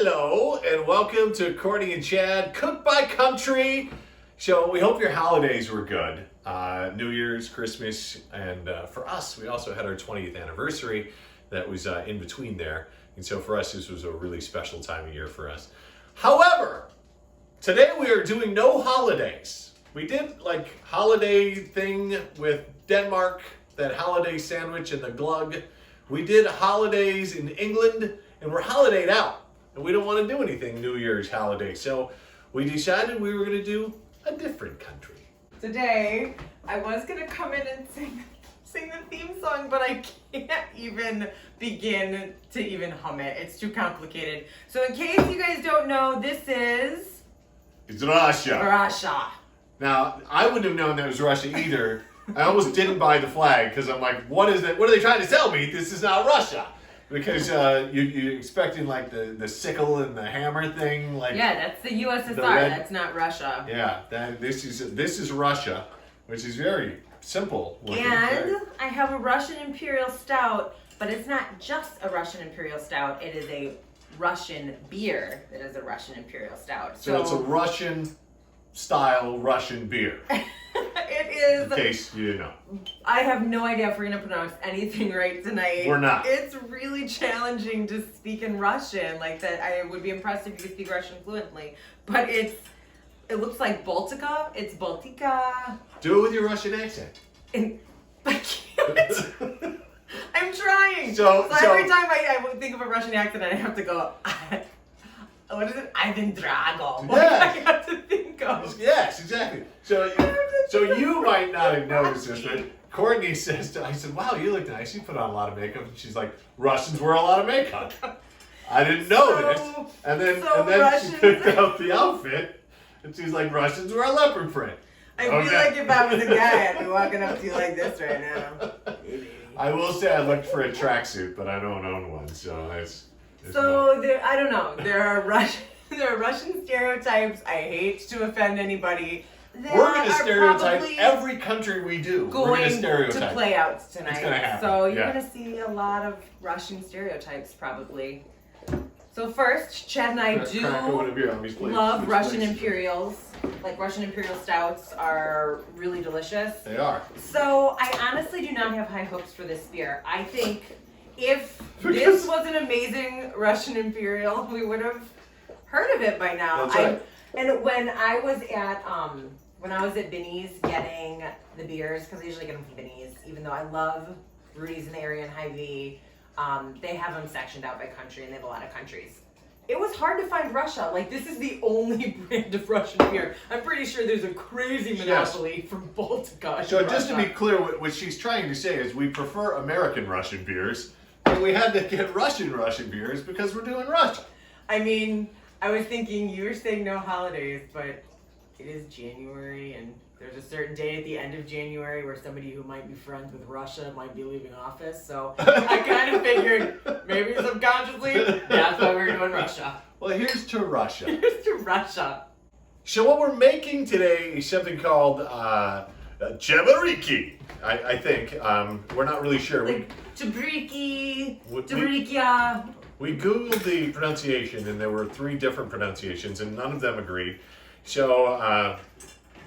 Hello and welcome to Cortny and Chad Cook by Country. So we hope your holidays were good. New Year's, Christmas, and for us, we also had our 20th anniversary that was in between there. And so for us, this was a really special time of year for us. However, today we are doing no holidays. We did like holiday thing with Denmark, that holiday sandwich and the glug. We did holidays in England and we're holidayed out. And we don't want to do anything New Year's holiday. So we decided we were going to do a different country. Today, I was going to come in and sing the theme song, but I can't even begin to even hum it. It's too complicated. So in case you guys don't know, this is... It's Russia. Russia. Now, I wouldn't have known that was Russia either. I almost didn't buy the flag because I'm like, what is that? What are they trying to tell me? This is not Russia. Because you're expecting like the sickle and the hammer thing, like yeah, that's the USSR. That's not Russia. Yeah, this is Russia, which is very simple looking. And I have a Russian Imperial Stout, but it's not just a Russian Imperial Stout. It is a Russian beer that is a Russian Imperial Stout. So it's a Russian-style Russian beer. It is. In case you didn't know. I have no idea if we're going to pronounce anything right tonight. We're not. It's really challenging to speak in Russian like that. I would be impressed if you could speak Russian fluently. But it looks like Baltica. It's Baltica. Do it with your Russian accent. I can't. I'm trying. So every time I would think of a Russian accent, I have to go, what is it? Ivan Drago. Yes. I have to think of. Yes, exactly. So you might not have noticed this, but Courtney says, I said, wow, you look nice. You put on a lot of makeup. And she's like, Russians wear a lot of makeup. I didn't know this. And then she picked out the outfit, and she's like, Russians wear a leopard print. I feel like if I was a guy, I'd be walking up to you like this right now. I will say I looked for a tracksuit, but I don't own one, so it's so I don't know. There are Russian stereotypes. I hate to offend anybody. We're going to stereotype every country we do. We're going to stereotype. To play out tonight. It's going to happen. So you're going to see a lot of Russian stereotypes probably. So first, Chad and I do love Russian Imperials. Like Russian Imperial Stouts are really delicious. They are. So I honestly do not have high hopes for this beer. I think if this was an amazing Russian Imperial, we would have heard of it by now. That's right. And when I was at Binny's getting the beers, because I usually get them from Binny's, even though I love Rudy's in the area and Hy-Vee, they have them sectioned out by country, and they have a lot of countries. It was hard to find Russia. Like, this is the only brand of Russian beer. I'm pretty sure there's a crazy monopoly from Baltica. So just to be clear, what she's trying to say is we prefer American Russian beers, but we had to get Russian beers because we're doing Russia. I mean, I was thinking you were saying no holidays, but it is January, and there's a certain day at the end of January where somebody who might be friends with Russia might be leaving office. So I kind of figured maybe subconsciously that's why we're doing Russia. Well, here's to Russia. Here's to Russia. So what we're making today is something called Chebariki, I think. We're not really sure. Like Chebriki, Chebrikia. We Googled the pronunciation, and there were 3 different pronunciations, and none of them agreed. So,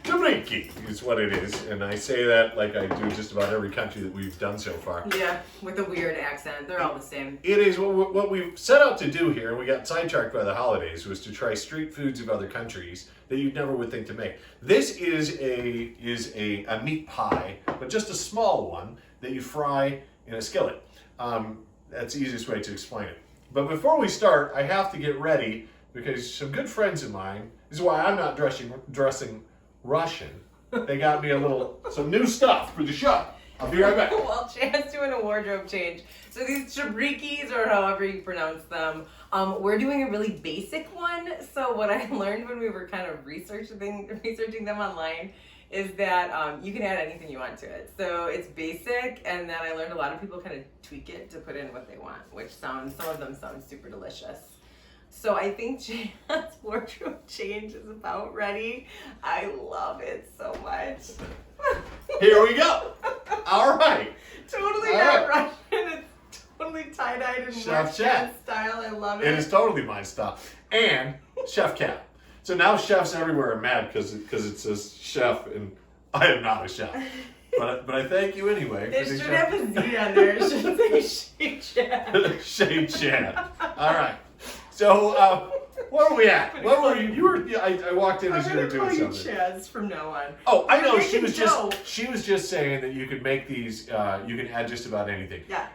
Chebriki is what it is, and I say that like I do just about every country that we've done so far. Yeah, with a weird accent. They're all the same. It is what we've set out to do here, and we got sidetracked by the holidays, was to try street foods of other countries that you never would think to make. This is a meat pie, but just a small one that you fry in a skillet. That's the easiest way to explain it. But before we start, I have to get ready because some good friends of mine, this is why I'm not dressing Russian. They got me some new stuff for the show. I'll be right back. Well, Chad's doing a wardrobe change. So these Chebrikis, or however you pronounce them, we're doing a really basic one. So what I learned when we were kind of researching them online is that you can add anything you want to it. So it's basic, and then I learned a lot of people kind of tweak it to put in what they want, which some of them sound super delicious. So I think Chad's wardrobe change is about ready. I love it so much. Here we go. All right. Totally not Russian. It's totally tie-dyed and Chef Chad style. I love It is totally my style. And Chef Cap. So now chefs everywhere are mad because it says chef, and I am not a chef. But I thank you anyway. It should have a Z on there. It should say Shade Chad. Shade Chad. All right. So where are we at? What were you? You were. I walked in as you were doing something. Chads from now on. Oh, I know. We're She was making dough. just saying that you could make these. You can add just about anything. Yeah.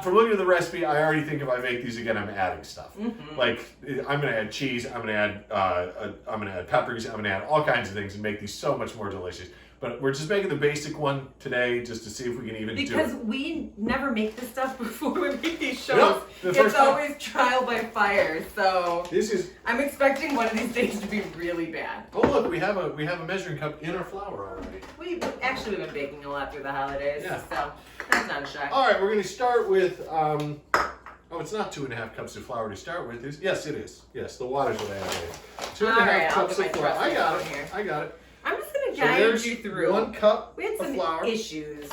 From looking at the recipe, I already think if I make these again, I'm adding stuff. Mm-hmm. Like I'm gonna add cheese. I'm gonna add peppers. I'm gonna add all kinds of things and make these so much more delicious. But we're just making the basic one today, just to see if we can even do it. Because we never make this stuff before we make these shows. Nope, the first It's time. always trial by fire. So This is. I'm expecting one of these days to be really bad. Oh look, we have a measuring cup in our flour already. We've been baking a lot through the holidays, Yeah. so that's not a shock. All right, we're going to start with. Oh, it's not 2.5 cups of flour to start with. Yes, it is. Yes, the water's what I added. 2.5 All right, I'll cups get of my flour. I trusty got one it. here. I got it. I'm just gonna So guide there's you through. 1 cup We had of some flour. issues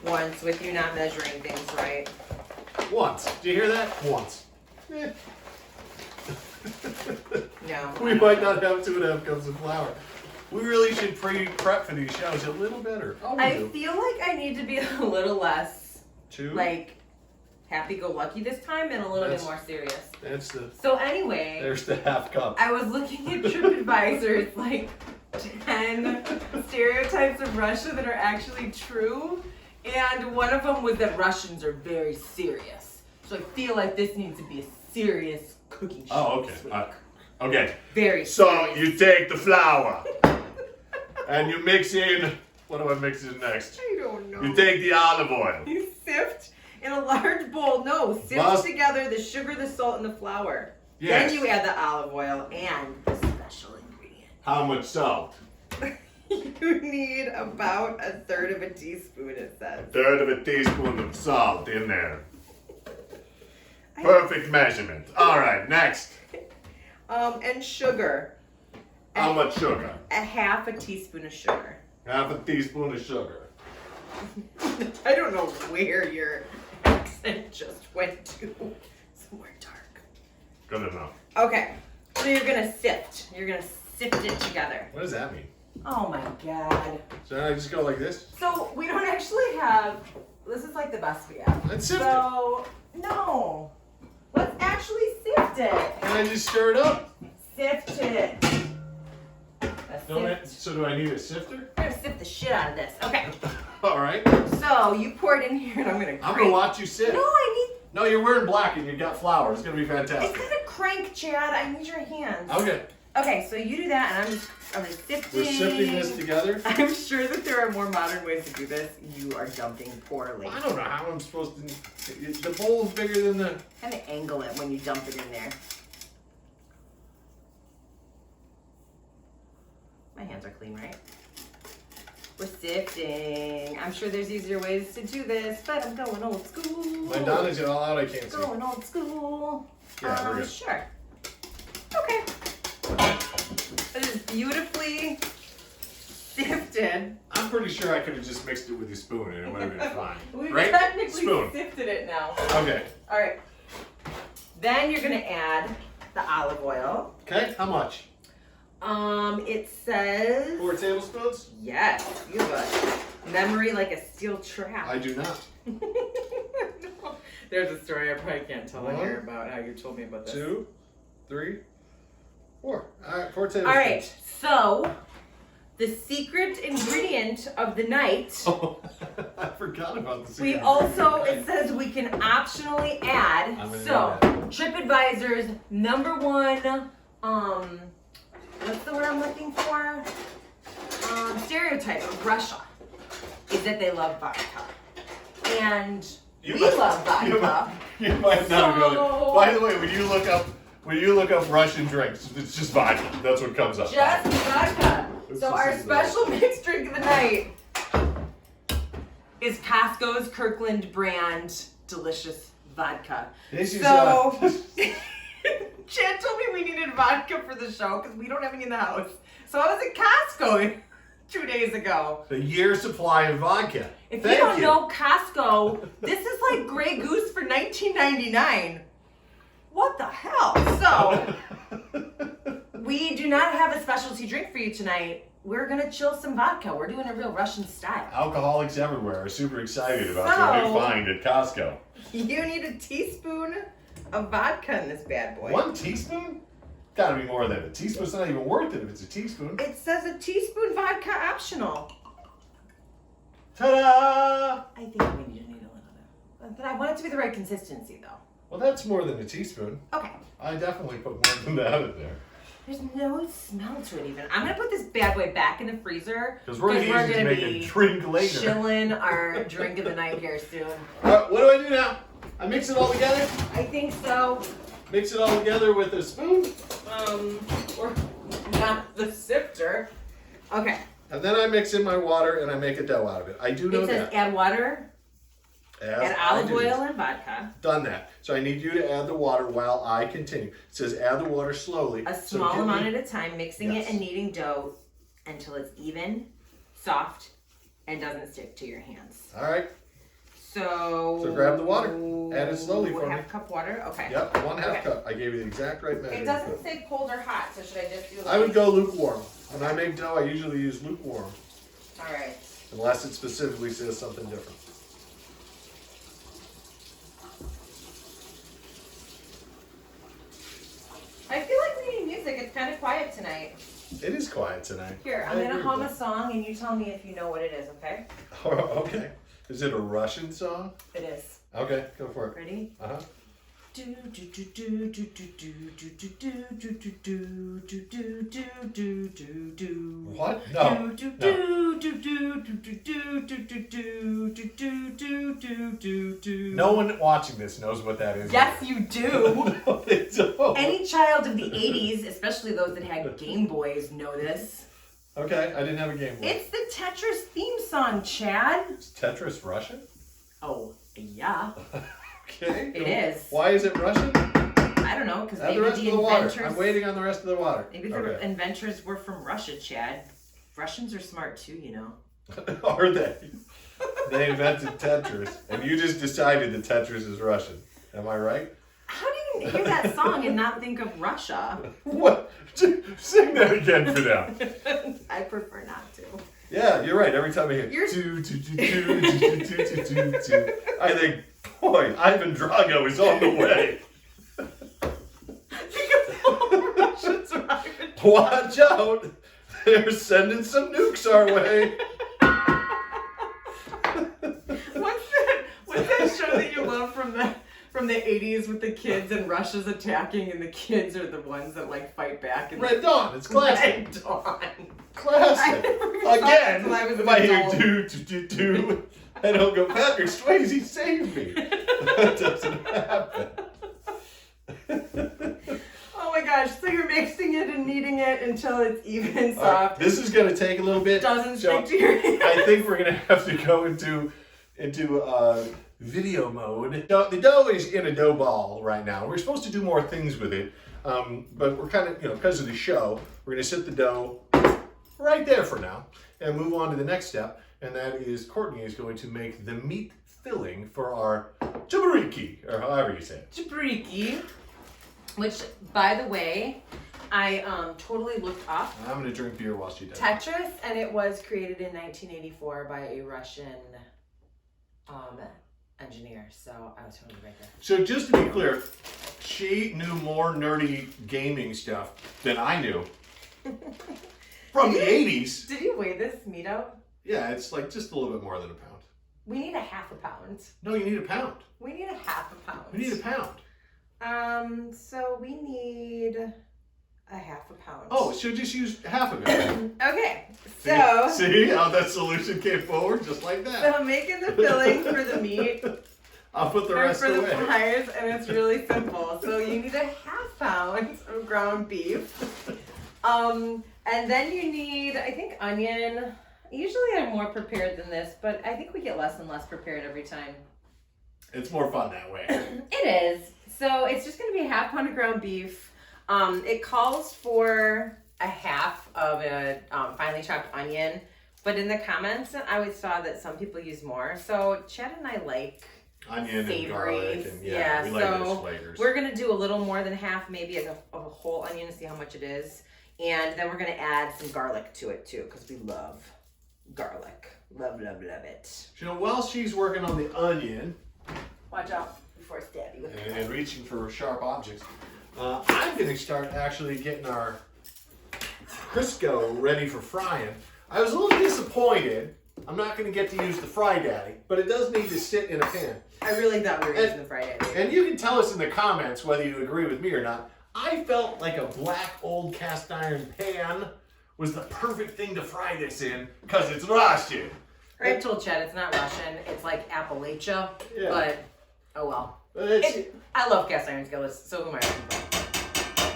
once with you not measuring things right. Once. Do you hear that? Once. Eh. No. We might not have 2.5 cups of flour. We really should prep for these shows a little better. Oh, we I do. feel like I need to be a little less 2. like happy-go-lucky this time and a little bit more serious. That's the. So anyway, There's the half cup. I was looking at TripAdvisor's like 10 stereotypes of Russia that are actually true, and one of them was that Russians are very serious. So I feel like this needs to be a serious cooking show. Oh, okay. this week. Okay. Very So serious. you take the flour and you mix in. What do I mix in next? I don't know. You take the olive oil. You sift in a large bowl. No, sift Must- together the sugar, the salt, and the flour. Yes. Then you add the olive oil and the special ingredient. How much salt? You need about 1/3 of a teaspoon, it says. 1/3 of a teaspoon of salt in there. Perfect measurement. All right, next. And sugar. How much sugar? A 1/2 teaspoon of sugar. 1/2 teaspoon of sugar. I don't know where your accent just went to. Somewhere dark. Good enough. Okay, so you're gonna sift. You're gonna sift it together. What does that mean? Oh my god. So I just go like this? So we don't actually have. This is like the best we have. Let's sift So no. Let's actually sift it. Can I just stir it up? Sift it. So do I need a sifter? I'm gonna sift the shit out of this. Okay. All right. So you pour it in here, and I'm gonna. I'm gonna watch you sift. No, I need. No, you're wearing black and you got flour. It's gonna be It's fantastic. gonna crank, Chad. I need your hands. Okay. Okay, so you do that, and I'm sifting. We're sifting this together. I'm sure that there are more modern ways to do this. You are dumping poorly. I don't know how I'm supposed to. The bowl's bigger than the. Kind of angle it when you dump it in there. My hands are clean, right? We're sifting. I'm sure there's easier ways to do this, but I'm going old school. My Donna's all out. I can't see. Going old school. Yeah, we're good. Sure. Okay. It is beautifully sifted. I'm pretty sure I could have just mixed it with a spoon and it would have been fine. We've Right? technically Spoon. sifted it now. Okay. All right. Then you're gonna add the olive oil. Okay. How much? It says 4 tablespoons? yes. You have a memory like a steel trap. I do not. There's a story I probably can't tell on 1, here about how you told me about this. 2, 3, 4. All right. 4 tablespoons. All right. So the secret ingredient of the night. Oh, I forgot about the We secret also, ingredient. it says we can optionally add, I'm gonna so do TripAdvisor's #1, what's the word I'm looking for? Stereotype of Russia is that they love vodka. And You we might- love vodka. You might not go So- there. By the way, when you look up Russian drinks, it's just vodka. That's what comes up. Just vodka. It's So just our as special mixed drink of the night is Costco's Kirkland brand delicious vodka. This is So, Chad told me we needed vodka for the show because we don't have any in the house. So I was at Costco 2 days ago. The year supply of vodka. If Thank you don't know Costco, this is like Grey Goose for $19.99. What the hell? So, we do not have a specialty drink for you tonight. We're gonna chill some vodka. We're doing a real Russian style. Alcoholics everywhere are super excited about their new find at Costco. You need a teaspoon of vodka in this bad boy. 1 teaspoon? Gotta be more than a teaspoon. It's not even worth it if it's a teaspoon. It says a teaspoon vodka optional. Ta-da! I think we need a little bit. But I want it to be the right consistency though. Well, that's more than a teaspoon. Okay. I definitely put more than that in there. There's no smell to it even. I'm gonna put this bad boy back in the freezer. Because we're gonna use it to make a drink later. Chilling our drink of the night here soon. What do I do now? I mix it all together? I think so. Mix it all together with a spoon? Or not the sifter. Okay. And then I mix in my water and I make a dough out of it. I do know It says that. add water, add olive oil, and vodka. Done that. So I need you to add the water while I continue. It says add the water slowly. A small amount at a time, mixing it and kneading dough until it's even, soft, and doesn't stick to your hands. All right. So grab the water. Add it slowly for me. 1/2 cup water? Okay. Yep, 1/2 cup. I gave you the exact right measure. It doesn't say cold or hot, so should I just do like... I would go lukewarm. When I make dough, I usually use lukewarm. Alright. Unless it specifically says something different. I feel like we need music. It's kind of quiet tonight. It is quiet tonight. Here, I'm going to hum a song and you tell me if you know what it is, okay? Okay. Is it a Russian song? It is. Okay, go for it. Ready? Uh-huh. What? No. No one watching this knows what that is. Yes, you do. No, they don't. Any child of the 80s, especially those that had Game Boys, know this. Okay, I didn't have a Game Boy. It's the Tetris theme song, Chad. Is Tetris Russian? Oh, yeah. Okay. It is. Why is it Russian? I don't know, because Add maybe the rest the of the water. inventors... I'm waiting on the rest of the water. Maybe the inventors were from Russia, Chad. Russians are smart too, you know. Are they? They invented Tetris, and you just decided that Tetris is Russian. Am I right? How do you hear that song and not think of Russia? What? Sing that again for them. I prefer not to. Yeah, you're right. Every time I hear I think, boy, Ivan Drago is on the way. Because all the Russians are Ivan. Watch out! They're sending some nukes our way. What's that show that you love from the 80s with the kids and Russia's attacking and the kids are the ones that like fight back? And Red Dawn. It's classic. Red Dawn. Classic. Again, I was if I hear adult. do, I don't go, Patrick Swayze, save me. That doesn't happen. Oh my gosh, so you're mixing it and kneading it until it's even soft. Right, this is going to take a little bit. Doesn't stick to your hands. I think we're going to have to go into video mode. Now, the dough is in a dough ball right now. We're supposed to do more things with it, but we're kind of, because of the show, we're going to sit the dough right there for now and move on to the next step, and that is Cortny is going to make the meat filling for our jabariki, or however you say it. Jabariki, which, by the way, I totally looked up. I'm going to drink beer while she does. Tetris, and it was created in 1984 by a Russian engineer, so I was totally right there. So just to be clear, she knew more nerdy gaming stuff than I knew. From the 80s. Did you weigh this meat out? Yeah, it's like just a little bit more than a pound. We need a 1/2 pound. No, you need a pound. We need a 1/2 pound. You need a pound. So we need a 1/2 pound. Oh, so just use half of it. Okay, so... See how that solution came forward? Just like that. So I'm making the filling for the meat. I'll put the or rest for the away. pies, and it's really simple. So you need a 1/2 pound of ground beef. And then you need, I think, onion. Usually I'm more prepared than this, but I think we get less and less prepared every time. It's more fun that way. It is. So it's just going to be a 1/2 pound of ground beef. It calls for a 1/2 of a finely chopped onion, But in the comments, I always saw that some people use more. So Chad and I like onion and garlic, and we yeah, like those so flavors. we're gonna do a little more than half, maybe of a whole onion to see how much it is, and then we're gonna add some garlic to it too, because we love garlic. Love, love, love it. You know, while she's working on the onion, Watch out before I stab you with it. and reaching for sharp objects, I'm gonna start actually getting our Crisco ready for frying. I was a little disappointed. I'm not gonna get to use the Fry Daddy, but it does need to sit in a pan. I really thought we were using the Friday. And you can tell us in the comments whether you agree with me or not. I felt like a black old cast iron pan was the perfect thing to fry this in because it's Russian. I told Chad it's not Russian, it's like Appalachia, but oh well. I love cast iron skillets, so who am I?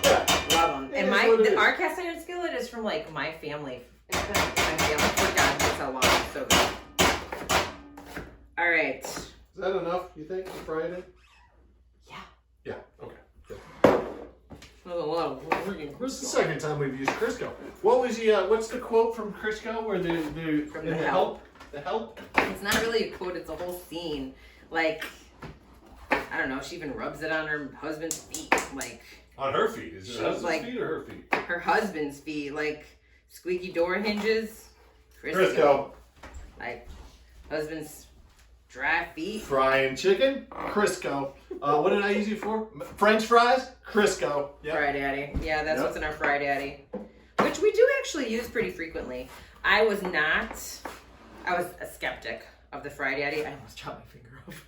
Yeah. Love them. And our cast iron skillet is from like my family. It's been my family for God knows how long. It's so good. All right. Is that enough, you think, to fry it in? Yeah. Yeah, okay. Good. That's a lot of freaking Crisco. This is the second time we've used Crisco. What was what's the quote from Crisco where From the help. The help? It's not really a quote, it's a whole scene. Like, I don't know, she even rubs it on her husband's feet. Like, on her feet. Is it her husband's feet or her feet? Her husband's feet. Like, squeaky door hinges. Crisco. Like, husband's dry feet. Frying chicken? Crisco. What did I use it for? French fries? Crisco. Yep. Fry Daddy. Yeah, that's what's in our Fry Daddy. Which we do actually use pretty frequently. I was a skeptic of the Fry Daddy. I almost chopped my finger off.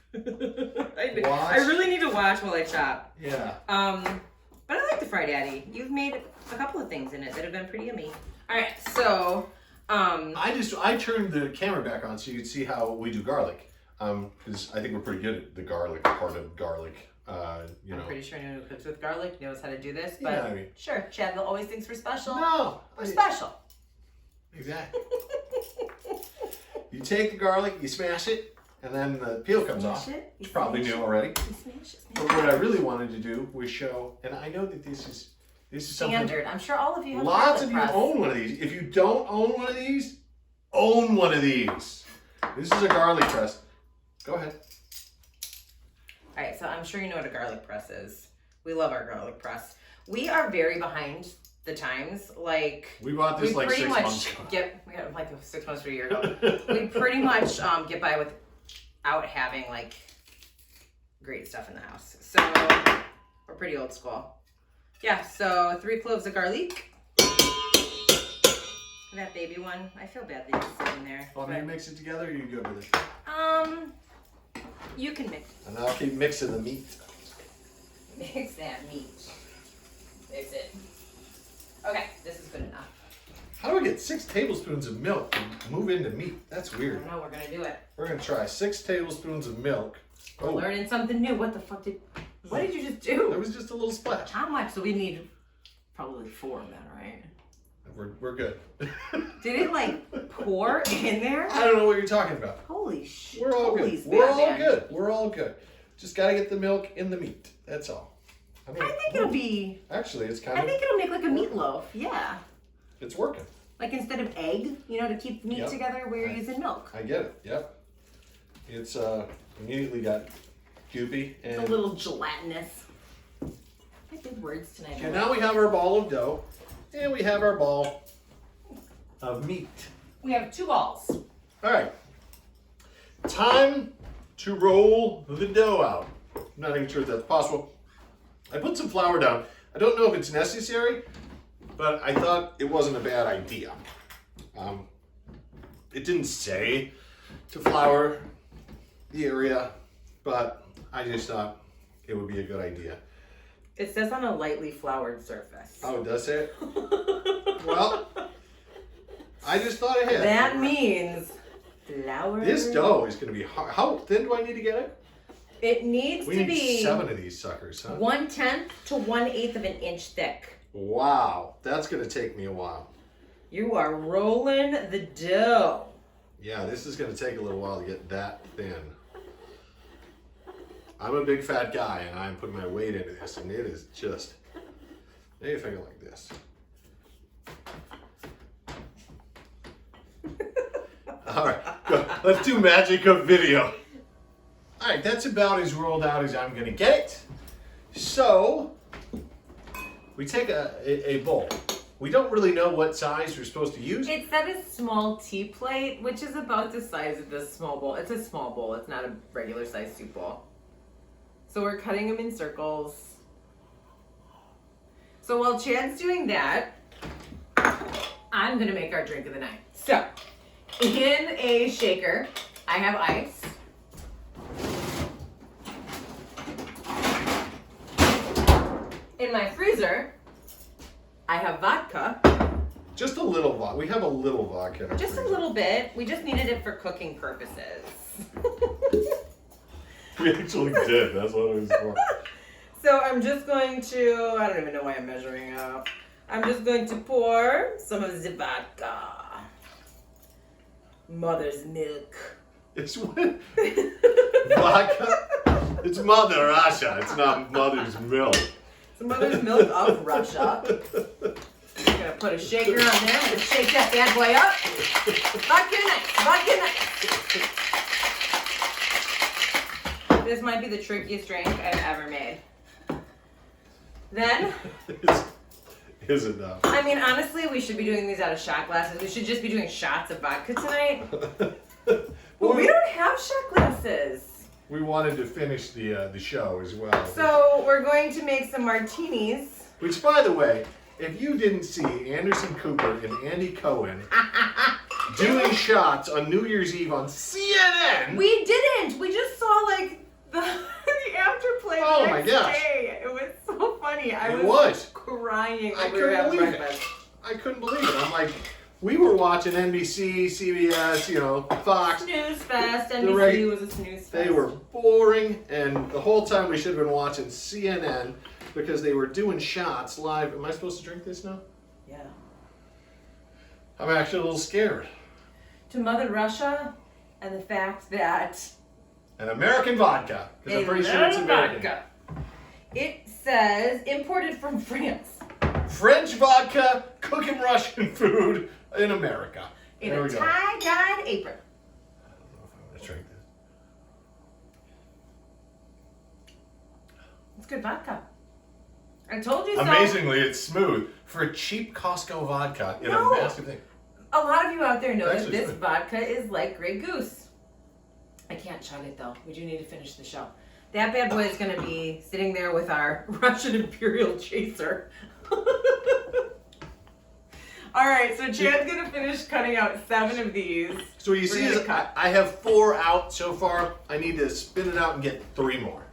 I really need to watch while I chop. Yeah. But I like the Fry Daddy. You've made a couple of things in it that have been pretty yummy. All right, so I turned the camera back on so you could see how we do garlic. Because I think we're pretty good at the garlic part of garlic. I'm pretty sure anyone who cooks with garlic knows how to do this. But yeah, I mean, sure, Chad always thinks we're special. No, we're special. Exactly. You take the garlic, you smash it, and then the peel comes off. You probably knew already. But what I really wanted to do was show, and I know that this is standard. I'm sure all of you have lots of you own one of these. If you don't own one of these, own one of these. This is a garlic press. Go ahead. All right, so I'm sure you know what a garlic press is. We love our garlic press. We are very behind the times. Like, we bought this like 6 months ago. We got like 6 months to a year ago. We pretty much get by without having like great stuff in the house. So we're pretty old school. Yeah, so 3 cloves of garlic. That baby one. I feel bad that he's sitting there. Want me to mix it together or are you good with it? You can mix. And I'll keep mixing the meat. Mix that meat. Mix it. Okay, this is good enough. How do I get 6 tablespoons of milk and move into meat? That's weird. I don't know, we're gonna do it. We're gonna try 6 tablespoons of milk. We're learning something new. What did you just do? It was just a little splash. How much? So we need probably 4 then, right? We're good. Did it like pour in there? I don't know what you're talking about. Holy shit. We're all good. We're all good. Just gotta get the milk in the meat. That's all. I think it'll be. Actually, it's I think it'll make like a meatloaf. Yeah. It's working. Like instead of egg, to keep meat together, we're using milk. I get it. Yep. It's immediately got goopy and it's a little gelatinous. I have big words tonight. Okay, now we have our ball of dough, and we have our ball of meat. We have 2 balls. All right. Time to roll the dough out. I'm not even sure if that's possible. I put some flour down. I don't know if it's necessary, but I thought it wasn't a bad idea. It didn't say to flour the area, but I just thought it would be a good idea. It says on a lightly floured surface. Oh, it does say it? Well, I just thought ahead. That means flour. This dough is going to be hard. How thin do I need to get it? It needs to be. We need 7 of these suckers, huh? 1/10 to 1/8 of an inch thick. Wow, that's going to take me a while. You are rolling the dough. Yeah, this is going to take a little while to get that thin. I'm a big fat guy, and I'm putting my weight into this, and it is just, maybe if I go like this. All right, go. Let's do magic of video. All right, that's about as rolled out as I'm gonna get it. So, we take a bowl. We don't really know what size we're supposed to use. It said a small tea plate, which is about the size of this small bowl. It's a small bowl. It's not a regular size soup bowl. So we're cutting them in circles. So while Chad's doing that, I'm gonna make our drink of the night. So, in a shaker, I have ice. In my freezer, I have vodka. Just a little vodka. We have a little vodka. In our Just a freezer. little bit. We just needed it for cooking purposes. We actually did. That's what it was for. So I'm just going to, I don't even know why I'm measuring up. I'm just going to pour some of the vodka. Mother's milk. It's what? Vodka? It's Mother Russia. It's not Mother's milk. It's mother's milk of Russia. I'm gonna put a shaker on there. I'm gonna shake that bad boy up. Vodka night. This might be the trickiest drink I've ever made. Then, Is it though? I mean, honestly, we should be doing these out of shot glasses. We should just be doing shots of vodka tonight. But we don't have shot glasses. We wanted to finish the show as well. So we're going to make some martinis. Which, by the way, if you didn't see Anderson Cooper and Andy Cohen doing shots on New Year's Eve on CNN. We didn't. We just saw like the afterplay Oh the my next gosh. day. It was so funny. I It was was. crying I when we were couldn't having believe it. breakfast. I couldn't believe it. I'm like, we were watching NBC, CBS, Fox. Snooze fest. The NBC right- was a snooze fest. They were boring, and the whole time we should have been watching CNN because they were doing shots live. Am I supposed to drink this now? Yeah. I'm actually a little scared. To Mother Russia and the fact that An American vodka. Because I'm pretty sure it's American. vodka. It says imported from France. French vodka, cooking Russian food in America. In There a we go. tie-dyed apron. I don't know if I'm going to drink this. It's good vodka. I told you so. Amazingly, it's smooth. For a cheap Costco vodka in No. a massive thing. A lot of you out there know It's that actually this smooth. vodka is like Grey Goose. I can't chug it though. We do need to finish the show. That bad boy is going to be sitting there with our Russian Imperial Chaser. All right, so Chad's going to finish cutting out 7 of these. So what you We're see gonna is cut. I have 4 out so far. I need to spin it out and get 3 more.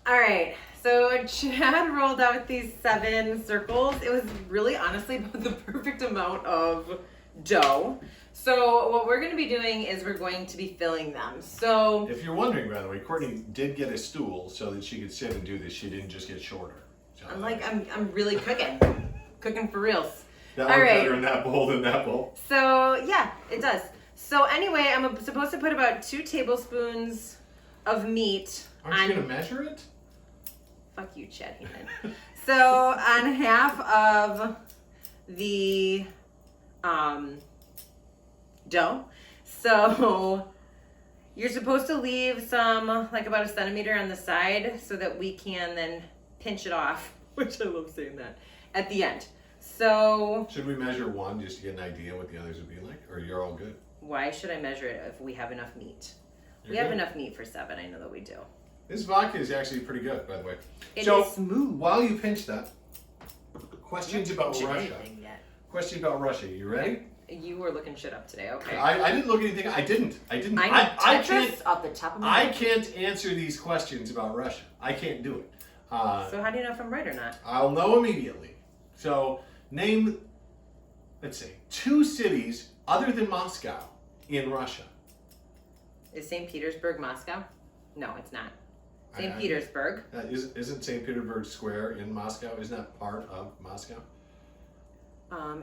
All right, so Chad rolled out these 7 circles. It was really honestly about the perfect amount of dough. So what we're going to be doing is we're going to be filling them. So If you're wondering, by the way, Courtney did get a stool so that she could sit and do this. She didn't just get shorter. So I'm really cooking for reals. that all worked right. better in that bowl than that bowl. So yeah, it does. So anyway, I'm supposed to put about 2 tablespoons of meat Aren't you going to measure it? Fuck you, Chad Heenan. So on half of the dough. So you're supposed to leave some, like about 1 centimeter on the side so that we can then pinch it off, which I love saying that, at the end. So Should we measure 1 just to get an idea what the others would be like? Or you're all good? why should I measure it if we have enough meat? You're We have good. enough meat for 7, I know that we do. This vodka is actually pretty good, by the way. It so, is smooth. while you pinch that, questions about Pinch Russia. anything yet. Questions about Russia. You ready? You were looking shit up today, okay. I didn't look anything. I didn't. I know I Tetris can't. off the top of my I head. can't answer these questions about Russia. I can't do it. So how do you know if I'm right or not? I'll know immediately. So name, let's say, 2 cities other than Moscow in Russia. Is St. Petersburg Moscow? No, it's not. St. I- Petersburg. Isn't St. Petersburg Square in Moscow? Isn't that part of Moscow?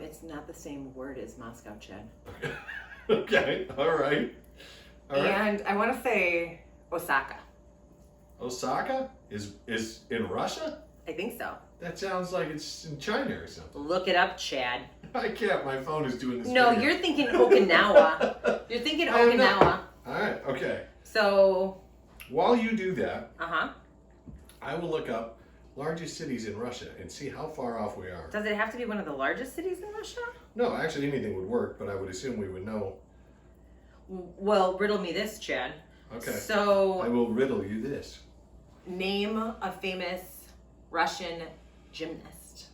It's not the same word as Moscow, Chad. Okay. All right. All right. And I want to say Osaka. Osaka is in Russia. I think so. That sounds like it's in China or something. Look it up, Chad. I can't. My phone is doing this. No, video. you're thinking Okinawa. You're thinking I am not. Okinawa. All right. Okay. So. While you do that, Uh-huh. I will look up largest cities in Russia and see how far off we are. Does it have to be one of the largest cities in Russia? No, actually anything would work, but I would assume we would know. Well, riddle me this, Chad. Okay. So. I will riddle you this. Name a famous Russian gymnast.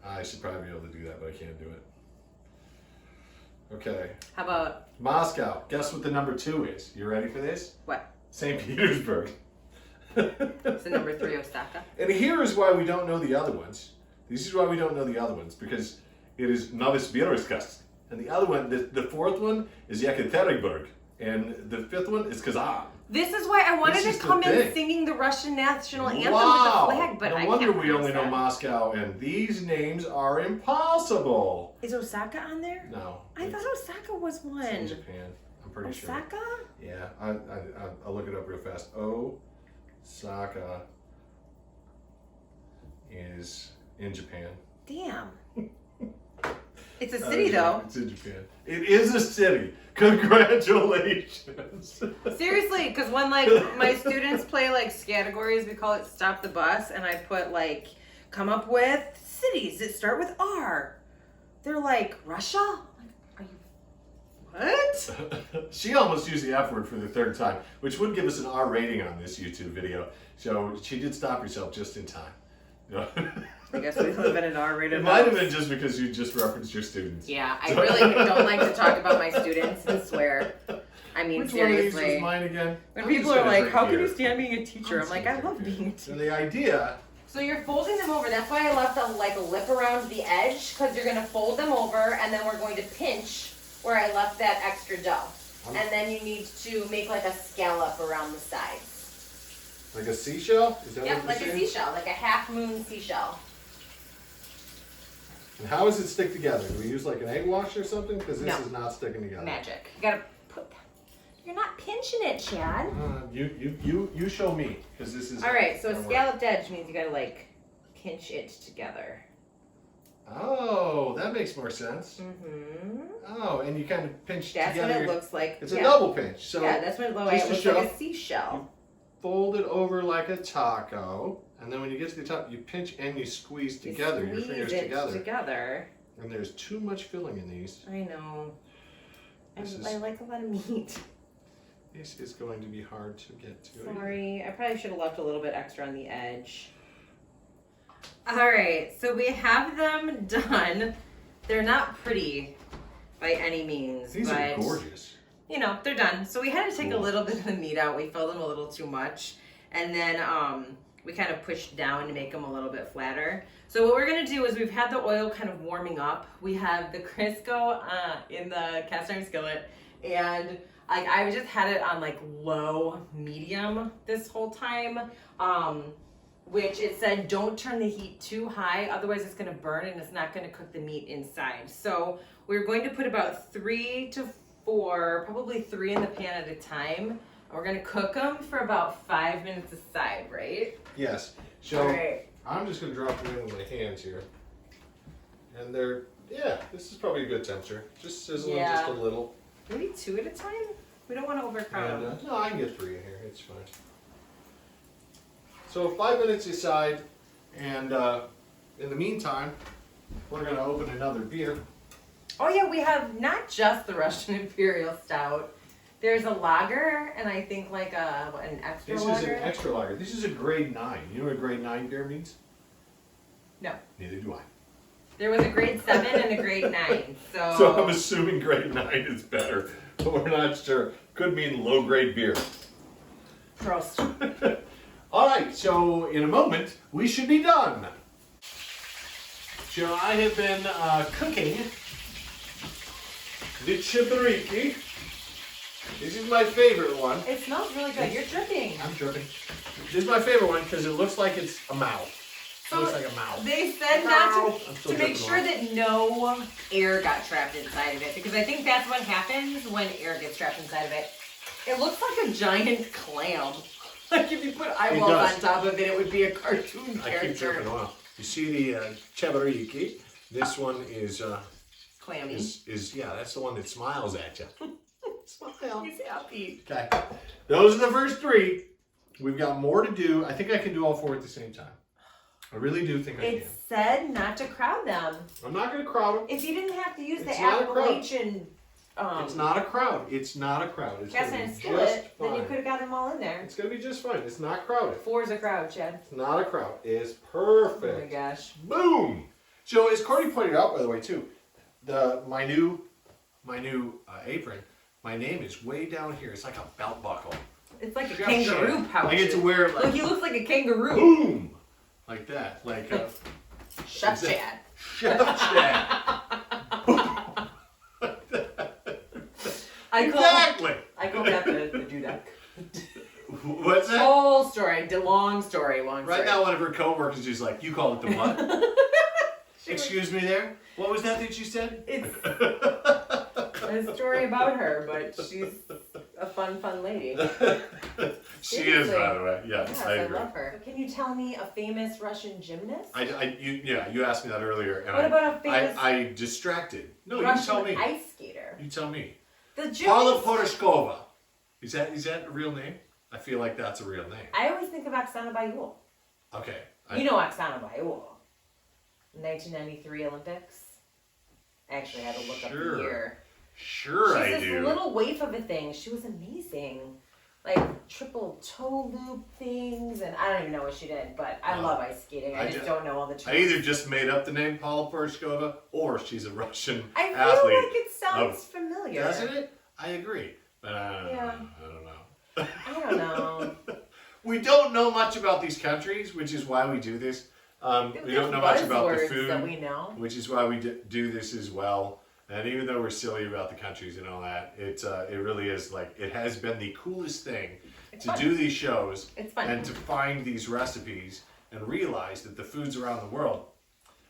I should probably be able to do that, but I can't do it. Okay. How about Moscow. Guess what the number 2 is? You ready for this? what? St. Petersburg. It's the number 3 Osaka. And here is why we don't know the other ones. This is why we don't know the other ones, because it is Novosibirsk. And the other one, the 4th one is Yekaterinburg. And the 5th one is Kazan. This is why I wanted This to is the come in thing. singing the Russian national anthem Wow. with the flag, but no I wonder can't we only know pronounce Moscow, and these names are impossible. that. Is Osaka on there? No. I thought Osaka was it's in one. Japan. I'm pretty sure. Osaka? Yeah, I'll look it up real fast. Osaka is in Japan. Damn. It's a city though. It's in Japan. It is a city. Congratulations. Seriously, because when like my students play like categories, we call it Stop the Bus, and I put like come up with cities that start with R. They're like Russia? Are you what? She almost used the F word for the 3rd time, which would give us an R rating on this YouTube video. So she did stop herself just in time. I guess we live in an R-rated It might have been just because you just referenced your students. Yeah, I really don't like to talk about my students and swear. I mean, Which one of these seriously. was mine again? When I'm people just are gonna like, drink how can beer. you stand being a teacher? I'm like, I love being a So teacher. the idea, So you're folding them over. That's why I left a lip around the edge, because you're going to fold them over, and then we're going to pinch where I left that extra dough. And then you need to make like a scallop around the sides. like a seashell? Is that Yep, what like you're a saying? seashell, like a half-moon seashell. And how does it stick together? Do we use like an egg wash or something? Because this No. is not sticking together. Magic. You gotta put that. You're not pinching it, Chad. You show me, because this is. All right, so a gonna work. scalloped edge means you gotta like pinch it together. Oh, that makes more sense. Mm-hmm. Oh, and you kind of pinch That's together. what it looks like. It's yeah. a double pinch. So yeah, that's what it looks just like. It to looks like show- a seashell. fold it over like a taco, and then when you get to the top, you pinch and you squeeze together, your fingers together. And there's too much filling in these. I know. This I is- like a lot of meat. This is going to be hard to get to. Sorry, I probably should have left a little bit extra on the edge. All right, so we have them done. They're not pretty by any means, These but are gorgeous. you know, they're done. So we had to take a Cool. little bit of the meat out. We filled them a little too much. And then we kind of pushed down to make them a little bit flatter. So what we're gonna do is we've had the oil kind of warming up. We have the Crisco in the cast iron skillet, and I just had it on like low medium this whole time. Which it said don't turn the heat too high, otherwise it's gonna burn and it's not gonna cook the meat inside. So we're going to put about 3 to 4, probably 3 in the pan at a time. And we're gonna cook them for about 5 minutes aside, right? Yes. So All right. I'm just going to drop them in with my hands here. And they're, yeah, this is probably a good temperature. Just sizzle them just a little. Maybe 2 at a time? We don't want to overcrowd And, them. no, I can get 3 in here. It's fine. So 5 minutes aside, and in the meantime, we're going to open another beer. Oh yeah, we have not just the Russian Imperial Stout. There's a lager, and I think like an extra This lager. is an extra lager. This is a grade 9. You know what a grade 9 beer means? No. Neither do I. There was a grade 7 and a grade 9. So, So I'm assuming grade 9 is better, but we're not sure. Could mean low grade beer. Prost. All right, so in a moment, we should be done. So I have been cooking the chabriki. This is my favorite one. It smells really good. You're dripping. I'm dripping. This is my favorite one because it looks like it's a mouth. It looks like a mouth. They said not I'm still to make dripping sure on. that no air got trapped inside of it, because I think that's what happens when air gets trapped inside of it. It looks like a giant clam. Like if you put eyeballs does. on top of it, it would be a cartoon I keep character. dripping oil. You see the chabariki? This one is Clammy. yeah, that's the one that smiles at you. Smile. He's happy. Okay. Those are the first three. We've got more to do. I think I can do all four at the same time. I really do think I It said not to crowd them. can. I'm not going to crowd them. If you didn't have to use It's the not a crowd. Appalachian It's not a crowd. It's not a crowd. It's cast going iron to be skillet, just then you fine. could have got them all in there. It's going to be just fine. It's not crowded. 4's a crowd, Chad. It's not a crowd. It's Oh my perfect. gosh. Boom. So as Cortny pointed out, by the way, too, my new apron. My name is way down here. It's like a belt buckle. It's like a Chef kangaroo Chad. pouch. I get to wear it Look, like he looks like a kangaroo. boom, like that, like Chef Is it- Chad. Chef Chad. Exactly. I call that the Dudak. What's that? Whole story, long story. Right now, one of her coworkers is like, "You call it the what?" Excuse me, there. What was that you said? It's a story about her, but she's a fun lady. She is, by the way. Yes, Yes, I I agree. love her. Can you tell me a famous Russian gymnast? You asked me that earlier, and What about a famous I distracted. No, Russian you tell me. ice skater? You tell me. The Paula gymnast. Poroshkova. Is that a real name? I feel like that's a real name. I always think of Oksana Bayul. Okay. You know Oksana Bayul. 1993 Olympics. I actually had to look up Sure. the year. Sure, She's I this do. little waif of a thing. She was amazing. Like triple toe loop things, and I don't even know what she did, but I love ice skating. I just don't know all the terms. I either just made up the name Paula Poroshkova, or she's a Russian I feel athlete. like it sounds familiar. Doesn't it? I agree. But I don't know. I don't know. We don't know much about these countries, which is why we do this. We don't know much about the Buzzwords food, that we know. which is why we do this as well. And even though we're silly about the countries and all that, it really is like, it has been the coolest thing It's to fun. do these shows It's fun. and to find these recipes and realize that the foods around the world,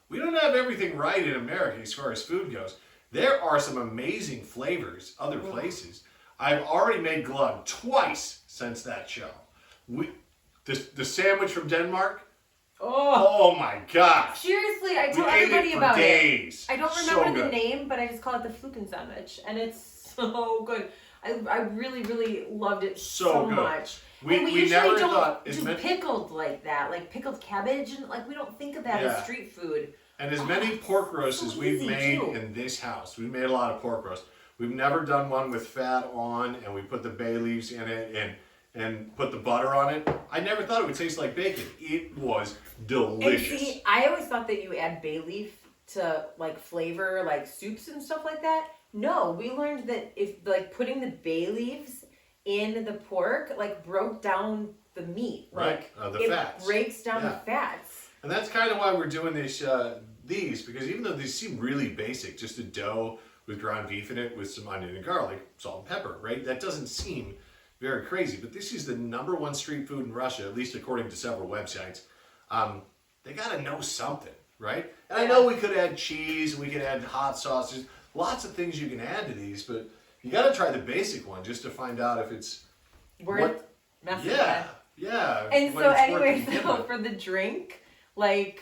we don't have everything right in America as far as food goes. There are some amazing flavors other places. I've already made glug twice since that show. The sandwich from Denmark, oh my gosh. Seriously, I We tell ate everybody it for about days. it. I don't So remember the good. name, but I just call it the Fluken sandwich, and it's so good. I really, really loved it so good. much. We usually never don't thought it's do meant. pickled like that, like pickled cabbage, and like we don't think of that Yeah. as street food. And as many pork roasts so as we've easy, made too. in this house, we've made a lot of pork roast. We've never done one with fat on, and we put the bay leaves in it and put the butter on it. I never thought it would taste like bacon. It was delicious. And see, I always thought that you add bay leaf to like flavor like soups and stuff like that. No, we learned that if like putting the bay leaves in the pork like broke down the meat. Right, Like the it fats. breaks down Yeah. the fats. And that's kind of why we're doing these, because even though these seem really basic, just a dough with ground beef in it with some onion and garlic, salt and pepper, right? That doesn't seem very crazy, but this is the #1 street food in Russia, at least according to several websites. They gotta know something, right? And I know we could add cheese, we could add hot sauces, lots of things you can add to these, but you gotta try the basic one just to find out if it's Worth messing yeah, with. yeah. And when so it's worth anyway, to begin so with. for the drink, like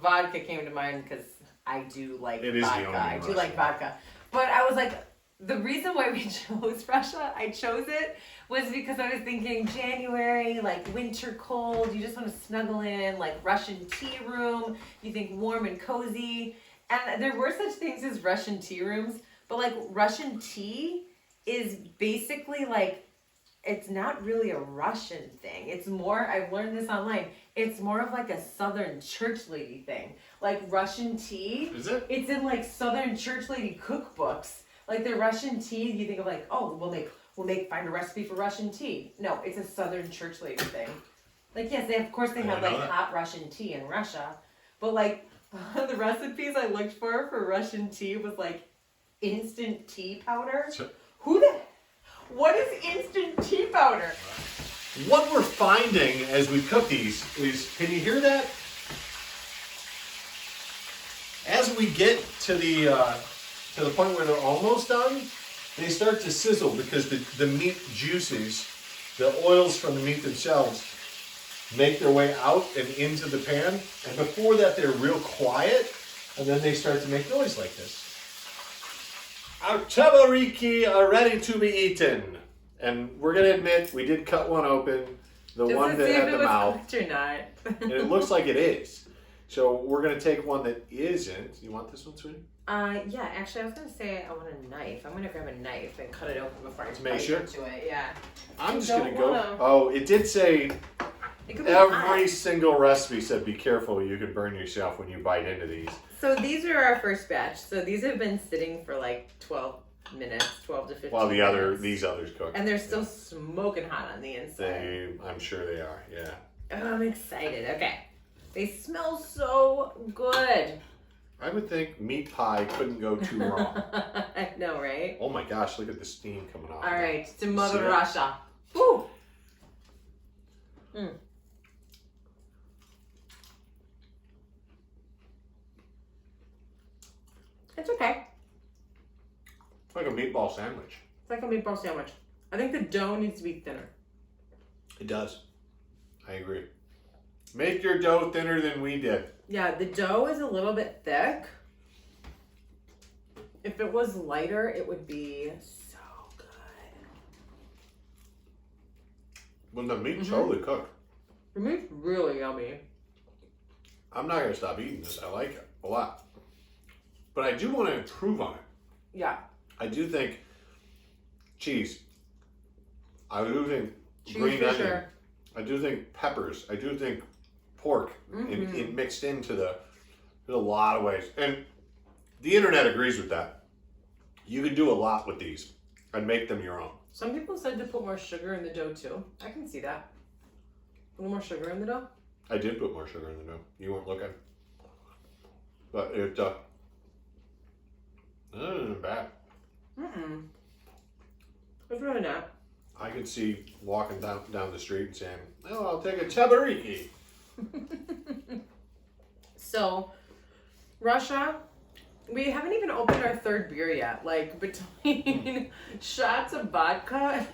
vodka came to mind because I do like It is the vodka. only I do Russian. like vodka. But I was like, the reason why we chose Russia, I chose it, was because I was thinking January, like winter cold, you just want to snuggle in, like Russian tea room, you think warm and cozy. And there were such things as Russian tea rooms, but like Russian tea is basically like, it's not really a Russian thing. It's more, I've learned this online, it's more of like a Southern church lady thing. Like Russian tea, Is it? it's in like Southern church lady cookbooks. Like the Russian tea, you think of like, oh, find a recipe for Russian tea. No, it's a Southern church lady thing. Like yes, of course they I have didn't like know that. hot Russian tea in Russia, but like the recipes I looked for Russian tea was like instant tea powder. So- What is instant tea powder? What we're finding as we cook these is, can you hear that? As we get to the point where they're almost done, they start to sizzle because the meat juices the oils from the meat themselves make their way out and into the pan. And before that, they're real quiet. And then they start to make noise like this. Our tabariki are ready to be eaten. And we're going to admit, we did cut one open. The one that had the mouth. Cooked or not. And it looks like it is. So we're going to take one that isn't. You want this one, sweetie? Yeah, actually, I was going to say I want a knife. I'm going to grab a knife and cut it open before I bite into it. Yeah. I'm just going to go. Oh, it did say every single recipe said be careful. You could burn yourself when you bite into these. So these are our first batch. So these have been sitting for like 12 minutes, 12 to 15 While minutes. these others cook. And they're still smoking hot on the inside. I'm sure they are, yeah. Oh, I'm excited. Okay. They smell so good. I would think meat pie couldn't go too wrong. I know, right? Oh my gosh, look at the steam coming off. All right, to Mother Russia. Woo! Mm. It's okay. It's like a meatball sandwich. It's like a meatball sandwich. I think the dough needs to be thinner. It does. I agree. Make your dough thinner than we did. Yeah, the dough is a little bit thick. If it was lighter, it would be so good. When the meat's totally cooked. The meat's really yummy. I'm not going to stop eating this. I like it a lot. But I do want to improve on it. Yeah. I do think cheese. I do think Cheese green for onion. sure. I do think peppers. I do think pork in mixed into there's a lot of ways. And the internet agrees with that. You can do a lot with these and make them your own. Some people said to put more sugar in the dough too. I can see that. A little more sugar in the dough? I did put more sugar in the dough. You weren't looking. But it isn't bad. It's really not. I could see walking down the street and saying, "Oh, I'll take a tabariki." So, Russia, we haven't even opened our third beer yet. Like, between shots of vodka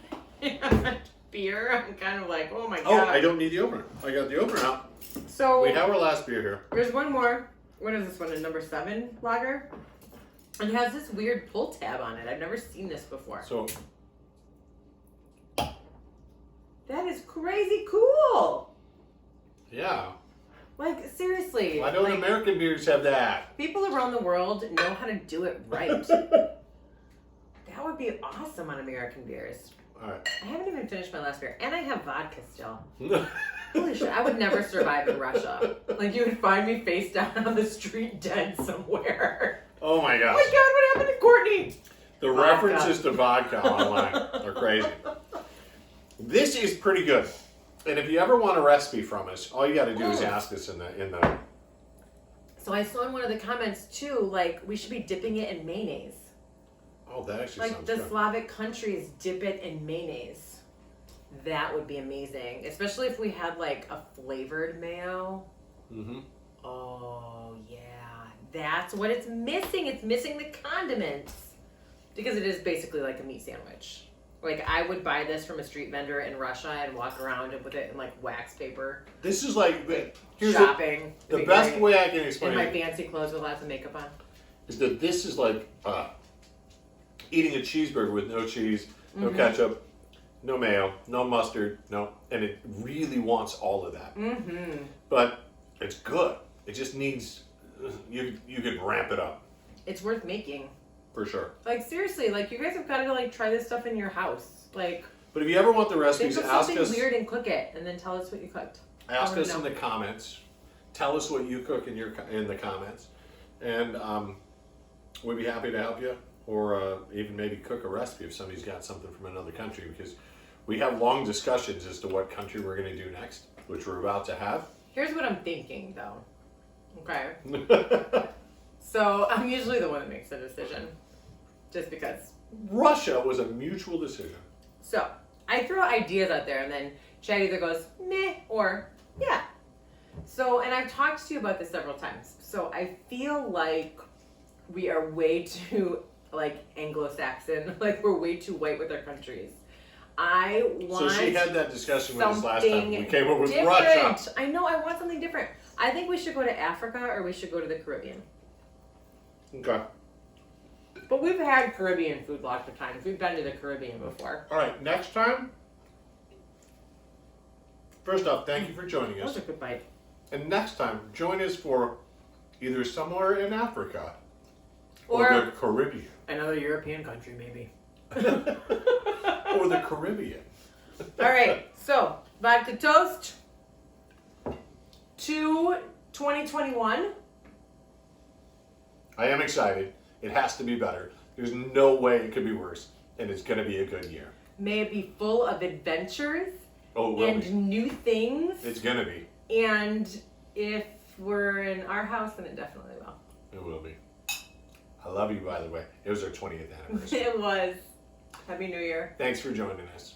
and beer, I'm kind of like, oh my god. Oh, I don't need the opener. I got the opener out. So, We have our last beer here. there's one more. What is this one? A number 7 lager? And it has this weird pull tab on it. I've never seen this before. So, That is crazy cool. yeah. Like, seriously. Why don't American beers have that? People around the world know how to do it right. That would be awesome on American beers. All right. I haven't even finished my last beer, and I have vodka still. Holy shit, I would never survive in Russia. Like, you would find me face down on the street dead somewhere. Oh my gosh. Oh my god, what happened to Cortny? The references to vodka online are crazy. This is pretty good. And if you ever want a recipe from us, all you got to do is ask us in the. So I saw in one of the comments too, like, we should be dipping it in mayonnaise. Oh, that actually Like, sounds the good. Slavic countries dip it in mayonnaise. That would be amazing. Especially if we had, like, a flavored mayo. Mm-hmm. Oh, yeah. That's what it's missing. It's missing the condiments. Because it is basically like a meat sandwich. Like, I would buy this from a street vendor in Russia and walk around with it in, like, wax paper. This is like here's shopping. the best way I can explain in my it fancy clothes with lots of makeup on. is that this is like eating a cheeseburger with no cheese, no ketchup, no mayo, no mustard, and it really wants all of that. Mm-hmm. But it's good. It just needs you could ramp it up It's worth making. for sure. Like, seriously, like, you guys have got to, like, try this stuff in your house. Like, But if you ever want the think recipes, of ask something us. weird and cook it, and then tell us what you cooked. Ask us in the comments. Tell us what you cook in the comments, and we'd be happy to help you, or even maybe cook a recipe if somebody's got something from another country. Because we have long discussions as to what country we're going to do next, which we're about to have. Here's what I'm thinking, though. Okay. So I'm usually the one that makes the decision, just because. Russia was a mutual decision. So I throw ideas out there, and then Chad either goes meh or yeah. So, and I've talked to you about this several times. So I feel like we are way too, like, Anglo-Saxon. Like, we're way too white with our countries. I want So she had that discussion with us last time. something We came up with different. Russia. I know, I want something different. I think we should go to Africa or we should go to the Caribbean. Okay. But we've had Caribbean food lots of times. We've been to the Caribbean before. All right, next time. First off, thank you for joining That was us. a good bite. And next time, join us for either somewhere in Africa or Or the Caribbean. another European country, maybe. Or the Caribbean. All right, so vodka toast to 2021. I am excited. It has to be better. There's no way it could be worse. And it's going to be a good year. May it be full of adventures Oh, it will and be. new things. It's going to be. And if we're in our house, then it definitely will. It will be. I love you, by the way. It was our 20th anniversary. It was. Happy New Year. Thanks for joining us.